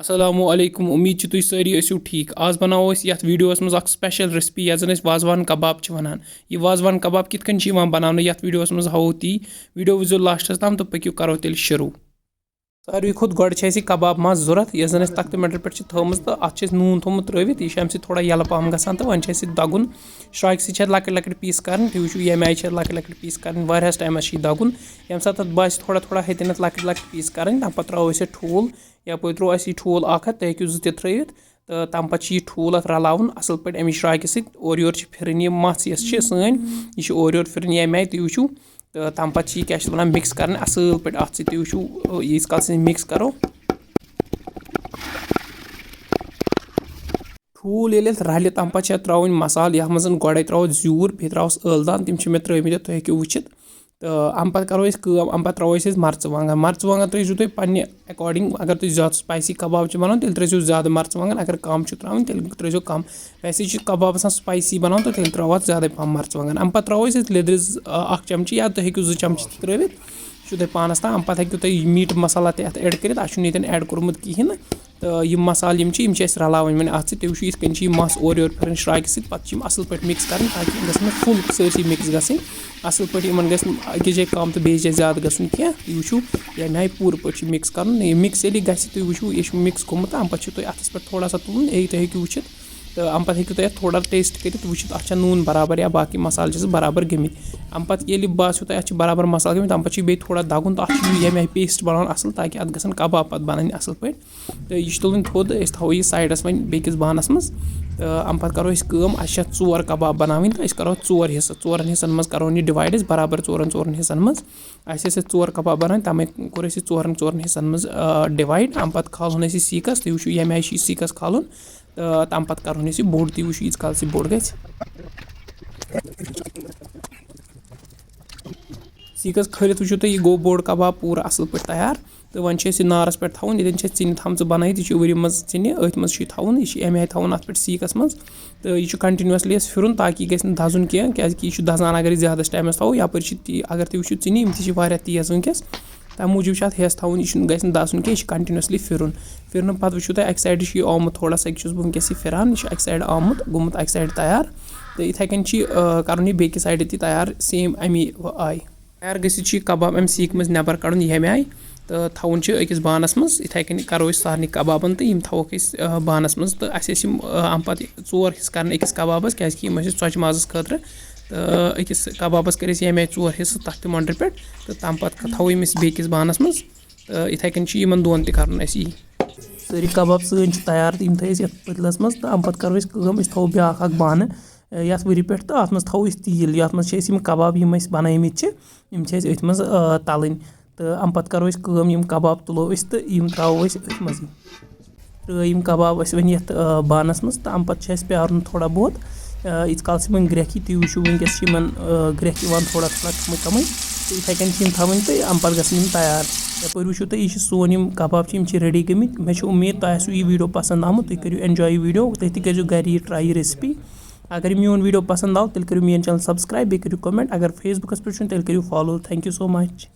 अस्सलामु अलैकुम उम्मीद छ तुम सारी ٲسِو ٹھیٖک आज बनावो अस यथ वीडियोस मज स्पेशल रेसिपी यथ जन वाजवान कबाब वनान यह वाजवान कबाब कित कन बनाने यथ वीडियोस मज हावो ती वीडियो वुझो लास्टस तम तो पक्यू करो तेल शुरू सारे खुद गोड कबाब मज जरूरत यह जन तख्त मेटर पे थोम तो अत नून थोमुत त्रित यह थोड़ा यल पहम ग तो वन दगुन श्राक सी लकट लकट पीस कर तुम वो ये आय लकट लकट पीस कर टाइमस दगुन ये सात बास थोड़ा थोड़ा हेतन लकट लकट पीस कर तम पे त्रो ठूल यप त्रो ठूल अख तुम हेकू जो त्रित तो तम पे ठूल अत रलावन असल पे अमि श्राक सर योर फिरन यह मस सन यह ओर फिरन ये आय तुम वो तो तम पे क्या वन मिक्स कर असल पे अत तुम वो यीज कल मिक्स करो ठूल ये रल तम पे त्रा मसाल ये मज गोड़े त्रो जूर बे त्रोस ٲlदान तम मे त्रिमित तुम हेकू वुचित तो अम पे करो अम पे त्रो मर्चवांगन त्रो तुम पे अकॉर्डिंग अगर तुम ज्यादा स्पाइसी कबाब बनान तेल त्रो ज्यादा मर्चवांगन अगर कम त्रा तेल त्रो कम वैसे कबाब स्पाइसी बनान तो तेल त्रो ज्यादा पम मर्चवांगन अम पे त्रो लिद्र अख चमच या तुम हेकू 2 चमच त्रित तुम पानस ताम अम पे हेकू तुम मीट मसाला तथ ऐड कर ऐड कोर्मुत कहें तो यह मसाल रलावन वन अत तुम ये मस ओर योर फिर श्राक पे असल पे मिक्स कर ताकि फुल सरसी मिक्स गई असल पे अकिस जाए कम तो बेस जाए ज्यादा गसन क्या तुम ये आय पूर पे मिक्स कर मिक्स ये तुम वो यह मिक्स गोमुत अम पे अतस पे थोड़ा सा तुलन यही तुम हेकू वुचित तो अम पे हेकू तुम थोड़ा टेस्ट कर वुचित अत नून बराबर या बाकी मसाल बराबर गमित अम पे बासो तुम अत बराबर मसाल गमित तम पे थोड़ा दगुन तो ये आय पेस्ट बनान असल ताकि अत गसन कबाब पे बनान असल पे तो यह तुलन थोद थो यह साइडस वन बेकिस बानस मज तो अम पे करो अस 4 कबाब बनावन तो करो 4 हिस्से 4 हिस्सन मज करो यह डिवाइड बराबर 4 हिस्सन मज अस 4 कबाब बनान तमें कोर 4 हिस्सन मज डिवाइड अम पे खालन सीकस तुम वो ये आय सीकस खालन तो तम पे कर बोड़ तुम वो यीज कल बोड़ ग सीकस खलित वो यह गो बोड़ कबाब पूरा असल पे तैयार तो वन नारस पे थवन ये चिन थम बनाई यह वरी मज चिन अथ मज थवन यह अमे थवन अत पे सीकस मज तो यह कंटिन्यूसली फिरन ताकि यह गि दजन कह क्या दजान अगर ज्यादा टाइमस थो यप अगर तुम वो चिन यह तेज वनकस तम मूजूब हेस थवन यह गि दजन कह कंटिन्यूसली फिरन फिरन पे वो तुम अक साइड यह आमुत थोड़ा सा बह वनकस फिरान यह अक साइड आमुत गोमुत अक साइड तैयार तो इथे कन कर यह बेकि साइड तैयार सेम अमी आय तैयार गि कबाब अम सीक मज नबर कड़न यह आय तो थवन अकिस बानस मज इथे कन करो सारे कबाबन तो थवक बानस मज तो अम पे 4 हिस्स कर अकिस कबाबस क्या चौच माजस खतर तो अकिस कबाबस कर ये आय 4 हिस्स तथ मंडर पे तो तम पे थो अमिस बेकिस बानस मज तो इथे कन इन दोन कर सारी कबाब सन तैयार तो थे पतलस मज तो अम पे करो थो ब्या बान यथ वरी पे तो अत थो तील ये मज कबाब बनामित अथ मज तलन तो अम पे करो कबाब तुलो तो त्रो अथ मज त्रिम कबाब वन ये बानस मज तो अम पे प्यार थोड़ा बहुत इत काल वन ग्रेख तुम वो वनकस ग्रेख थोड़ा थोड़ा कम कम तो इथे कन थवन तो अम पे गन तैयार यपर वो तुम यह सोन कबाब रेडी गमित मे उम्मीद तुम यह वीडियो पसंद आमुत तुम करो एंजॉय वीडियो तुम करो घर यह ट्राई रेसिपी अगर मोन वीडियो पसंद आव तेल करो मेन चैनल सब्सक्राइब बे करो कमेंट अगर फेसबुकस पे तेल करो follow thank you so much.